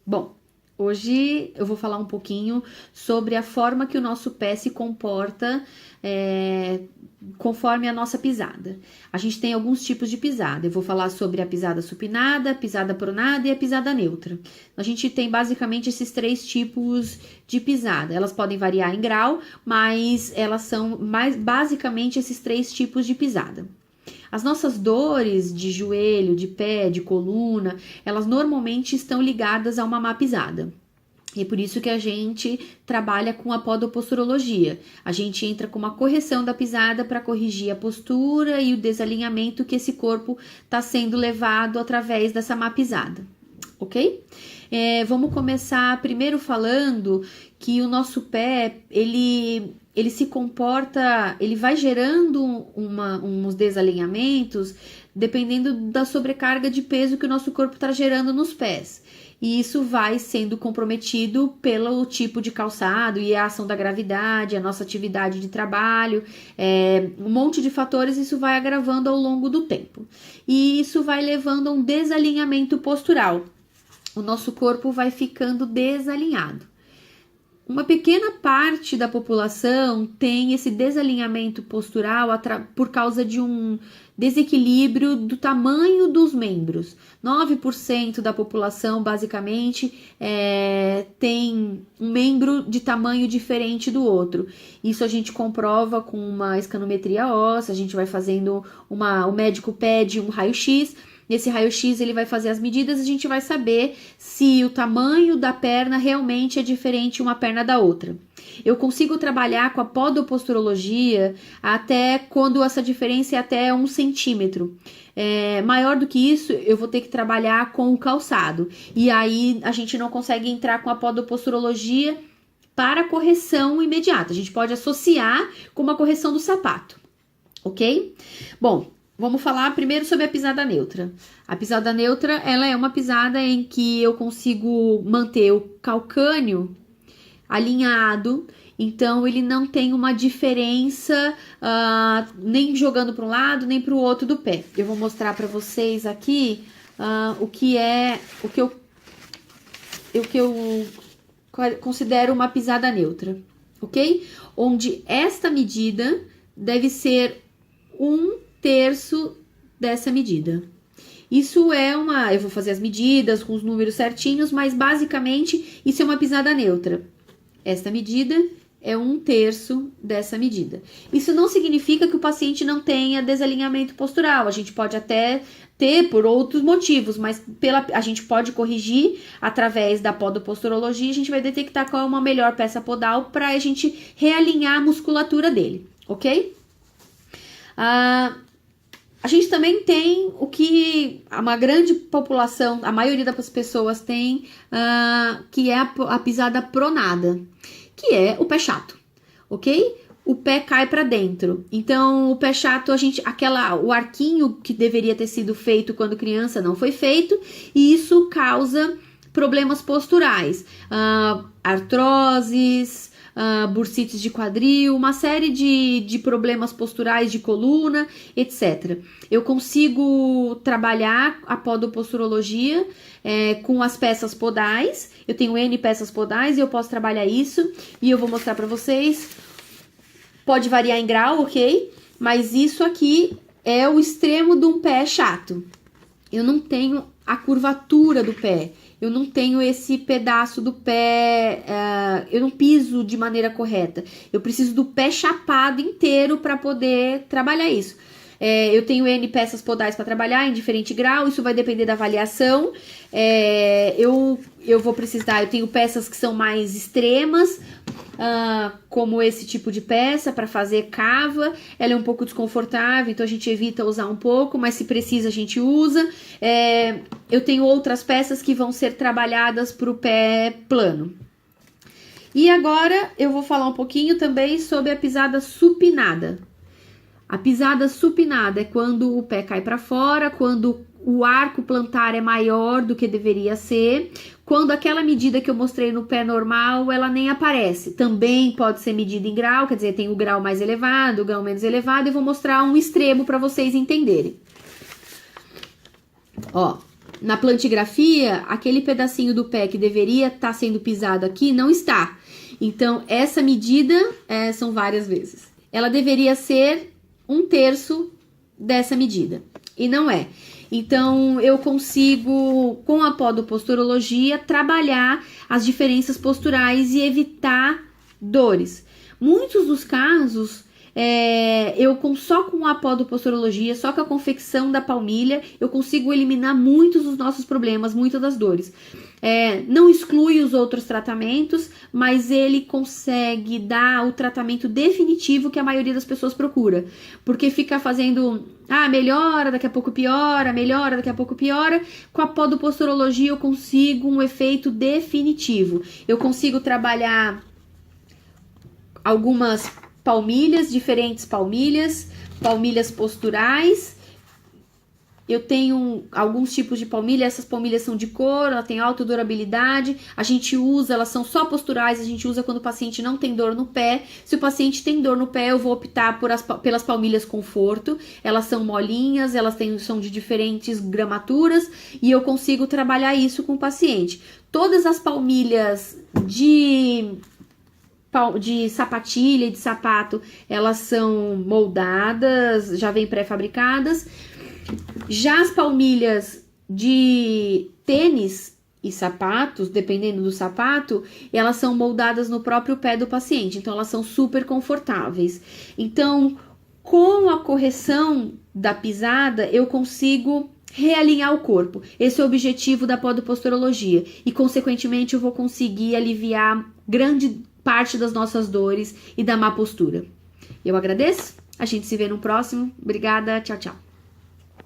Bom, hoje eu vou falar um pouquinho sobre a forma que o nosso pé se comporta conforme a nossa pisada. A gente tem alguns tipos de pisada. Eu vou falar sobre a pisada supinada, a pisada pronada e a pisada neutra. A gente tem basicamente esses três tipos de pisada. Elas podem variar em grau, mas elas são basicamente esses três tipos de pisada. As nossas dores de joelho, de pé, de coluna, elas normalmente estão ligadas a uma má pisada. E é por isso que a gente trabalha com a podoposturologia. A gente entra com uma correção da pisada para corrigir a postura e o desalinhamento que esse corpo está sendo levado através dessa má pisada, ok? Vamos começar primeiro falando que o nosso pé, ele se comporta, ele vai gerando uns desalinhamentos dependendo da sobrecarga de peso que o nosso corpo está gerando nos pés. E isso vai sendo comprometido pelo tipo de calçado e a ação da gravidade, a nossa atividade de trabalho, um monte de fatores, isso vai agravando ao longo do tempo. E isso vai levando a um desalinhamento postural. O nosso corpo vai ficando desalinhado. Uma pequena parte da população tem esse desalinhamento postural por causa de um desequilíbrio do tamanho dos membros. 9% da população, basicamente, tem um membro de tamanho diferente do outro. Isso a gente comprova com uma escanometria óssea, a gente vai fazendo o médico pede um raio-x. Nesse raio-x ele vai fazer as medidas e a gente vai saber se o tamanho da perna realmente é diferente uma perna da outra. Eu consigo trabalhar com a podoposturologia até quando essa diferença é até 1 centímetro. Maior do que isso, eu vou ter que trabalhar com o calçado. E aí a gente não consegue entrar com a podoposturologia para correção imediata. A gente pode associar com uma correção do sapato, ok? Bom, vamos falar primeiro sobre a pisada neutra. A pisada neutra, ela é uma pisada em que eu consigo manter o calcâneo alinhado, então ele não tem uma diferença nem jogando para um lado nem para o outro do pé. Eu vou mostrar para vocês aqui o que eu considero uma pisada neutra, ok? Onde esta medida deve ser 1/3 dessa medida. Isso eu vou fazer as medidas com os números certinhos, mas basicamente isso é uma pisada neutra. Esta medida é 1/3 dessa medida. Isso não significa que o paciente não tenha desalinhamento postural. A gente pode até ter por outros motivos, mas a gente pode corrigir através da podoposturologia. A gente vai detectar qual é uma melhor peça podal para a gente realinhar a musculatura dele, ok? A gente também tem o que uma grande população, a maioria das pessoas tem, que é a pisada pronada, que é o pé chato, ok? O pé cai para dentro. Então, o pé chato, o arquinho que deveria ter sido feito quando criança não foi feito, e isso causa problemas posturais, artroses, bursites de quadril, uma série de problemas posturais de coluna, etc. Eu consigo trabalhar a podoposturologia com as peças podais. Eu tenho N peças podais e eu posso trabalhar isso. E eu vou mostrar para vocês. Pode variar em grau, ok? Mas isso aqui é o extremo de um pé chato. Eu não tenho a curvatura do pé. Eu não tenho esse pedaço do pé, eu não piso de maneira correta. Eu preciso do pé chapado inteiro para poder trabalhar isso. Eu tenho N peças podais para trabalhar em diferente grau, isso vai depender da avaliação. Eu vou precisar, eu tenho peças que são mais extremas, como esse tipo de peça para fazer cava. Ela é um pouco desconfortável, então a gente evita usar um pouco, mas se precisa a gente usa. Eu tenho outras peças que vão ser trabalhadas para o pé plano. E agora eu vou falar um pouquinho também sobre a pisada supinada. A pisada supinada é quando o pé cai para fora, quando o arco plantar é maior do que deveria ser, quando aquela medida que eu mostrei no pé normal, ela nem aparece. Também pode ser medida em grau, quer dizer, tem o grau mais elevado, o grau menos elevado, e vou mostrar um extremo para vocês entenderem. Ó, na plantigrafia, aquele pedacinho do pé que deveria estar sendo pisado aqui não está. Então, essa medida são várias vezes. Ela deveria ser 1/3 dessa medida, e não é. Então, eu consigo, com a podoposturologia, trabalhar as diferenças posturais e evitar dores. Muitos dos casos, só com a podoposturologia, só com a confecção da palmilha, eu consigo eliminar muitos dos nossos problemas, muitas das dores. Não exclui os outros tratamentos, mas ele consegue dar o tratamento definitivo que a maioria das pessoas procura. Porque fica fazendo, melhora, daqui a pouco piora, melhora, daqui a pouco piora. Com a podoposturologia eu consigo um efeito definitivo. Eu consigo trabalhar algumas palmilhas, diferentes palmilhas posturais. Eu tenho alguns tipos de palmilha, essas palmilhas são de couro, ela tem alta durabilidade, a gente usa, elas são só posturais, a gente usa quando o paciente não tem dor no pé. Se o paciente tem dor no pé, eu vou optar pelas palmilhas conforto, elas são molinhas, são de diferentes gramaturas e eu consigo trabalhar isso com o paciente. Todas as palmilhas de sapatilha e de sapato, elas são moldadas, já vêm pré-fabricadas. Já as palmilhas de tênis e sapatos, dependendo do sapato, elas são moldadas no próprio pé do paciente, então elas são super confortáveis. Então, com a correção da pisada, eu consigo realinhar o corpo. Esse é o objetivo da podoposturologia e, consequentemente, eu vou conseguir aliviar grande parte das nossas dores e da má postura. Eu agradeço, a gente se vê no próximo. Obrigada, tchau, tchau.